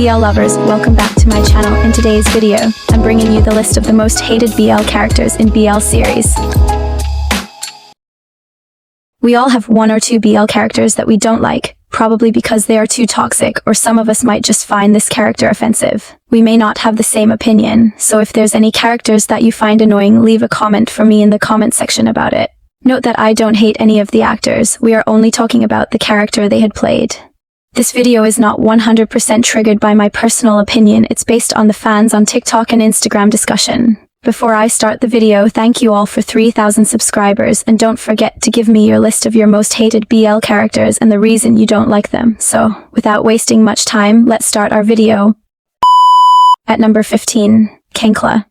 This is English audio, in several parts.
BL lovers, welcome back to my channel. In today's video, I'm bringing you the list of the most hated BL characters in BL series. We all have one or two BL characters that we don't like, probably because they are too toxic, or some of us might just find this character offensive. We may not have the same opinion, so if there's any characters that you find annoying, leave a comment for me in the comment section about it. Note that I don't hate any of the actors, we are only talking about the character they had played. This video is not 100% triggered by my personal opinion, it's based on the fans on TikTok and Instagram discussion. Before I start the video, thank you all for 3,000 subscribers, and don't forget to give me your list of your most hated BL characters and the reason you don't like them. So, without wasting much time, let's start our video. At number 15, Kenkla.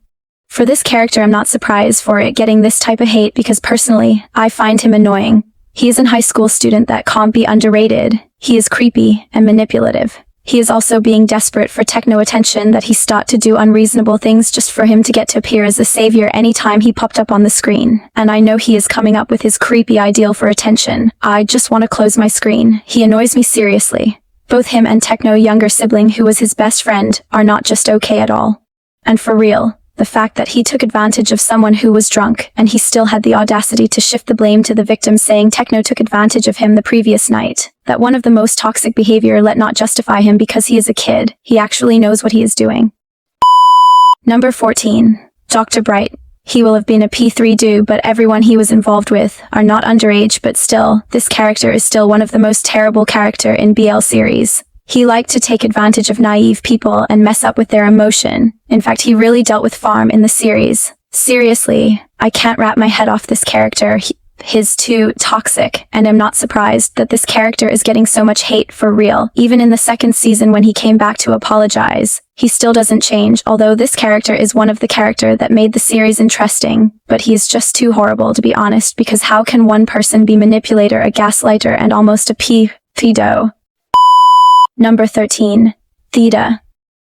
For this character, I'm not surprised for it getting this type of hate because personally, I find him annoying. He is a high school student that can't be underrated. He is creepy and manipulative. He is also being desperate for techno attention that he start to do unreasonable things just for him to get to appear as a savior anytime he popped up on the screen. And I know he is coming up with his creepy ideal for attention. I just want to close my screen. He annoys me seriously. Both him and Techno's younger sibling, who was his best friend, are not just okay at all. And for real, the fact that he took advantage of someone who was drunk, and he still had the audacity to shift the blame to the victim, saying Techno took advantage of him the previous night. That one of the most toxic behavior, let not justify him because he is a kid. He actually knows what he is doing. Number 14. Dr. Brigh. He will have been a P3 dude, but everyone he was involved with are not underage, but still, this character is still one of the most terrible character in BL series. He liked to take advantage of naive people and mess up with their emotion. In fact, he really dealt with Farm in the series. Seriously, I can't wrap my head off this character. He's too toxic, and I'm not surprised that this character is getting so much hate for real. Even in the second season when he came back to apologize, he still doesn't change, although this character is one of the characters that made the series interesting. But he is just too horrible, to be honest, because how can one person be manipulator, a gaslighter, and almost a pedo? Number 13. Thea.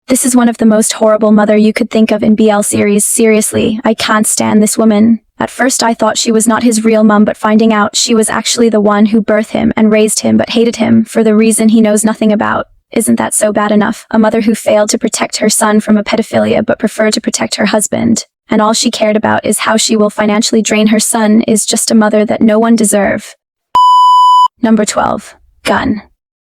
This is one of the most horrible mother you could think of in BL series. Seriously, I can't stand this woman. At first I thought she was not his real mom, but finding out she was actually the one who birthed him and raised him but hated him for the reason he knows nothing about. Isn't that so bad enough? A mother who failed to protect her son from a pedophilia but preferred to protect her husband. And all she cared about is how she will financially drain her son is just a mother that no one deserve. Number 12. Gun.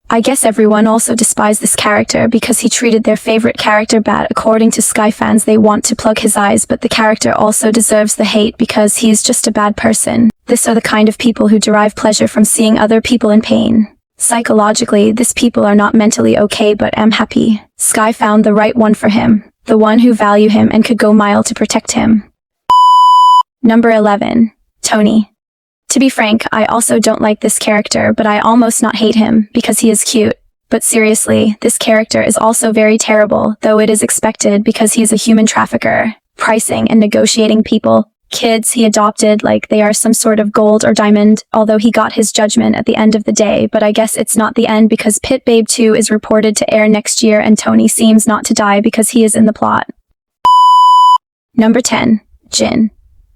I guess everyone also despised this character because he treated their favorite character bad. According to Sky fans, they want to plug his eyes, but the character also deserves the hate because he is just a bad person. These are the kind of people who derive pleasure from seeing other people in pain. Psychologically, these people are not mentally okay, but am happy. Sky found the right one for him, the one who value him and could go mile to protect him. Number 11. Tony. To be frank, I also don't like this character, but I almost not hate him because he is cute. But seriously, this character is also very terrible, though it is expected because he is a human trafficker, pricing and negotiating people. Kids he adopted like they are some sort of gold or diamond, although he got his judgment at the end of the day, but I guess it's not the end because Pit Babe 2 is reported to air next year and Tony seems not to die because he is in the plot. Number 10. Jin.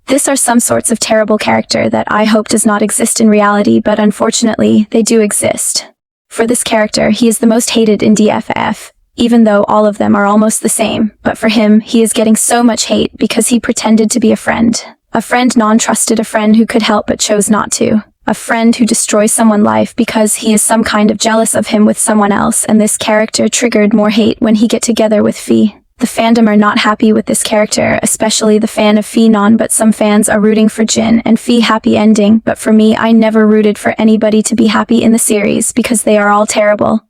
These are some sorts of terrible character that I hope does not exist in reality, but unfortunately, they do exist. For this character, he is the most hated in DFF, even though all of them are almost the same, but for him, he is getting so much hate because he pretended to be a friend. A friend non-trusted, a friend who could help but chose not to. A friend who destroys someone's life because he is some kind of jealous of him with someone else, and this character triggered more hate when he get together with Fee. The fandom are not happy with this character, especially the fan of Fee Non, but some fans are rooting for Jin and Fee happy ending, but for me I never rooted for anybody to be happy in the series because they are all terrible.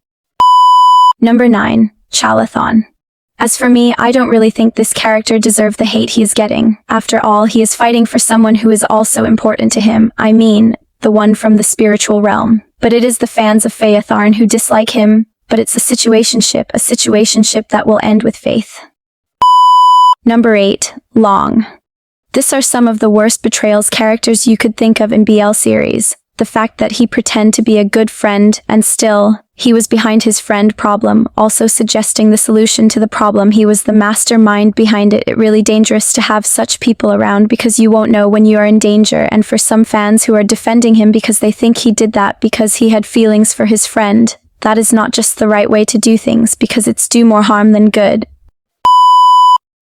Number 9. Chalathon. As for me, I don't really think this character deserves the hate he is getting. After all, he is fighting for someone who is also important to him, I mean, the one from the spiritual realm. But it is the fans of Phaethon who dislike him. But it's a situationship that will end with faith. Number 8. Long. These are some of the worst betrayals characters you could think of in BL series. The fact that he pretended to be a good friend and still, he was behind his friend problem, also suggesting the solution to the problem. He was the mastermind behind it. It's really dangerous to have such people around because you won't know when you are in danger, and for some fans who are defending him because they think he did that because he had feelings for his friend. That is not just the right way to do things because it's do more harm than good.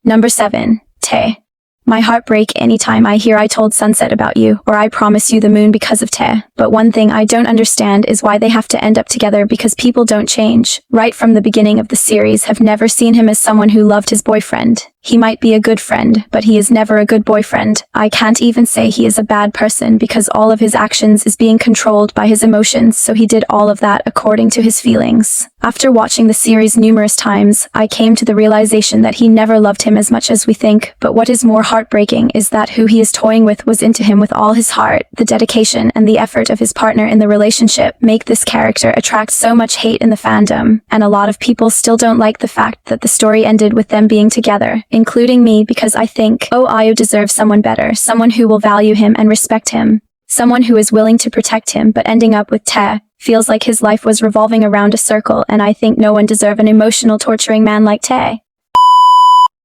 Number 7. Thea. My heart break anytime I hear I told sunset about you, or I promise you the moon because of Thea. But one thing I don't understand is why they have to end up together because people don't change. Right from the beginning of the series have never seen him as someone who loved his boyfriend. He might be a good friend, but he is never a good boyfriend. I can't even say he is a bad person because all of his actions is being controlled by his emotions, so he did all of that according to his feelings. After watching the series numerous times, I came to the realization that he never loved him as much as we think, but what is more heartbreaking is that who he is toying with was into him with all his heart. The dedication and the effort of his partner in the relationship make this character attract so much hate in the fandom, and a lot of people still don't like the fact that the story ended with them being together, including me, because I think, oh, Ayo deserves someone better, someone who will value him and respect him, someone who is willing to protect him, but ending up with Thea feels like his life was revolving around a circle, and I think no one deserves an emotional torturing man like Thea.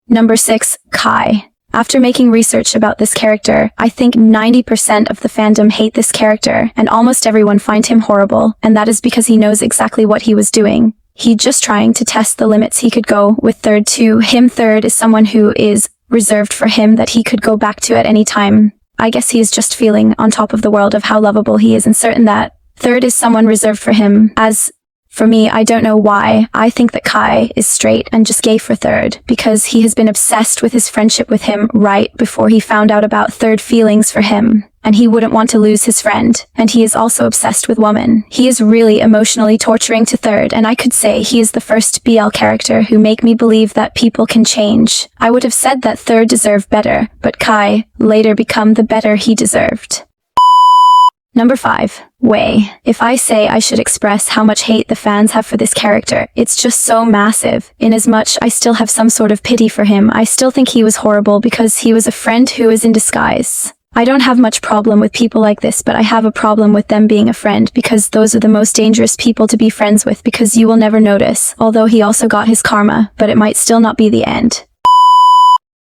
Number 6. Kai. After making research about this character, I think 90% of the fandom hate this character, and almost everyone find him horrible, and that is because he knows exactly what he was doing. He just trying to test the limits he could go with Third to him. Third is someone who is reserved for him that he could go back to at any time. I guess he is just feeling on top of the world of how lovable he is and certain that Third is someone reserved for him. As for me, I don't know why. I think that Kai is straight and just gay for Third because he has been obsessed with his friendship with him right before he found out about Third feelings for him. And he wouldn't want to lose his friend. And he is also obsessed with woman. He is really emotionally torturing to Third, and I could say he is the first BL character who make me believe that people can change. I would have said that Third deserved better, but Kai later become the better he deserved. Number 5. Waye. If I say I should express how much hate the fans have for this character, it's just so massive. Inasmuch I still have some sort of pity for him, I still think he was horrible because he was a friend who is in disguise. I don't have much problem with people like this, but I have a problem with them being a friend because those are the most dangerous people to be friends with because you will never notice, although he also got his karma, but it might still not be the end.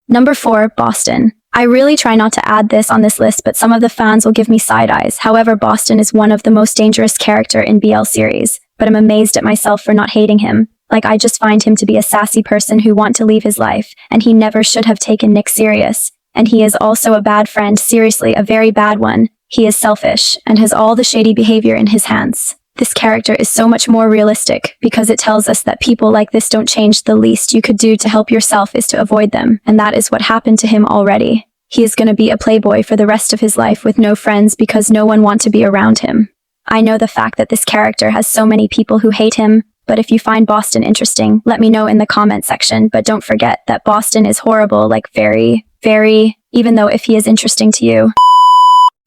Number 4. Boston. I really try not to add this on this list, but some of the fans will give me side eyes. However, Boston is one of the most dangerous character in BL series, but I'm amazed at myself for not hating him. Like, I just find him to be a sassy person who want to leave his life, and he never should have taken Nick serious. And he is also a bad friend, seriously, a very bad one. He is selfish, and has all the shady behavior in his hands. This character is so much more realistic, because it tells us that people like this don't change. The least you could do to help yourself is to avoid them, and that is what happened to him already. He is gonna be a playboy for the rest of his life with no friends because no one wants to be around him. I know the fact that this character has so many people who hate him, but if you find Boston interesting, let me know in the comment section, but don't forget that Boston is horrible, like very, even though if he is interesting to you.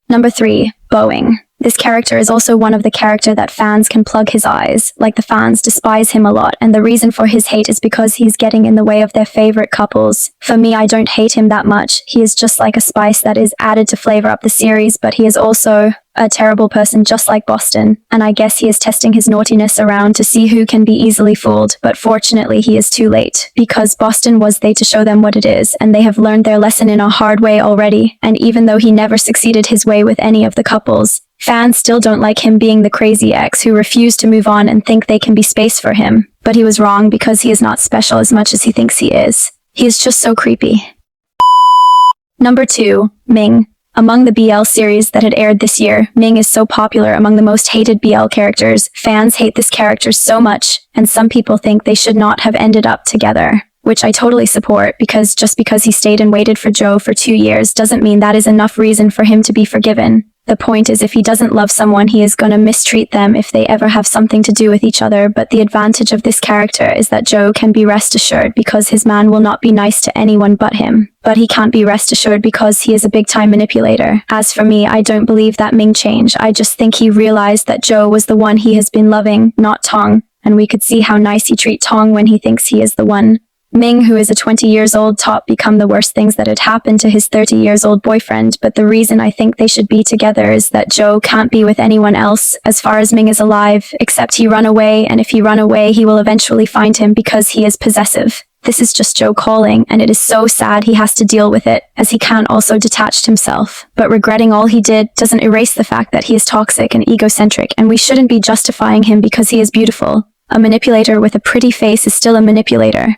Number 3. Boeing. This character is also one of the character that fans can plug his eyes, like the fans despise him a lot, and the reason for his hate is because he's getting in the way of their favorite couples. For me, I don't hate him that much. He is just like a spice that is added to flavor up the series, but he is also a terrible person just like Boston, and I guess he is testing his naughtiness around to see who can be easily fooled, but fortunately he is too late, because Boston was there to show them what it is, and they have learned their lesson in a hard way already, and even though he never succeeded his way with any of the couples, fans still don't like him being the crazy ex who refused to move on and think they can be space for him, but he was wrong because he is not special as much as he thinks he is. He is just so creepy. Number 2. Ming. Among the BL series that had aired this year, Ming is so popular among the most hated BL characters. Fans hate this character so much, and some people think they should not have ended up together, which I totally support, because just because he stayed and waited for Joe for 2 years doesn't mean that is enough reason for him to be forgiven. The point is, if he doesn't love someone, he is gonna mistreat them if they ever have something to do with each other, but the advantage of this character is that Joe can be rest assured because his man will not be nice to anyone but him. But he can't be rest assured because he is a big-time manipulator. As for me, I don't believe that Ming changed. I just think he realized that Joe was the one he has been loving, not Tong, and we could see how nice he treat Tong when he thinks he is the one. Ming, who is a 20 years old, top become the worst things that had happened to his 30 years old boyfriend, but the reason I think they should be together is that Joe can't be with anyone else as far as Ming is alive, except he run away, and if he run away, he will eventually find him because he is possessive. This is just Joe calling, and it is so sad he has to deal with it, as he can't also detach himself. But regretting all he did doesn't erase the fact that he is toxic and egocentric, and we shouldn't be justifying him because he is beautiful. A manipulator with a pretty face is still a manipulator.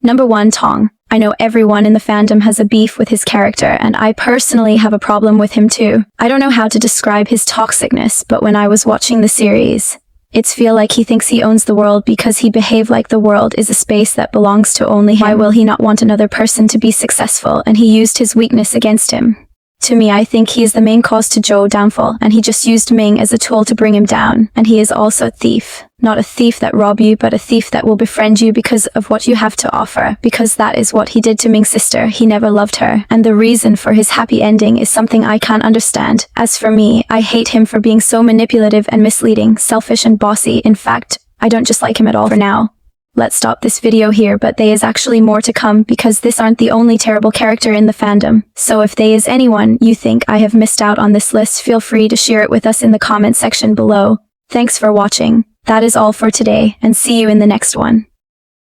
Number 1, Tong. I know everyone in the fandom has a beef with his character, and I personally have a problem with him too. I don't know how to describe his toxicness, but when I was watching the series, it's feel like he thinks he owns the world because he behaved like the world is a space that belongs to only him. Why will he not want another person to be successful, and he used his weakness against him? To me, I think he is the main cause to Joe's downfall, and he just used Ming as a tool to bring him down. And he is also a thief. Not a thief that rob you, but a thief that will befriend you because of what you have to offer. Because that is what he did to Ming's sister. He never loved her. And the reason for his happy ending is something I can't understand. As for me, I hate him for being so manipulative and misleading, selfish and bossy. In fact, I don't just like him at all for now. Let's stop this video here, but there is actually more to come because this aren't the only terrible character in the fandom. So if there is anyone you think I have missed out on this list, feel free to share it with us in the comment section below. Thanks for watching. That is all for today, and see you in the next one.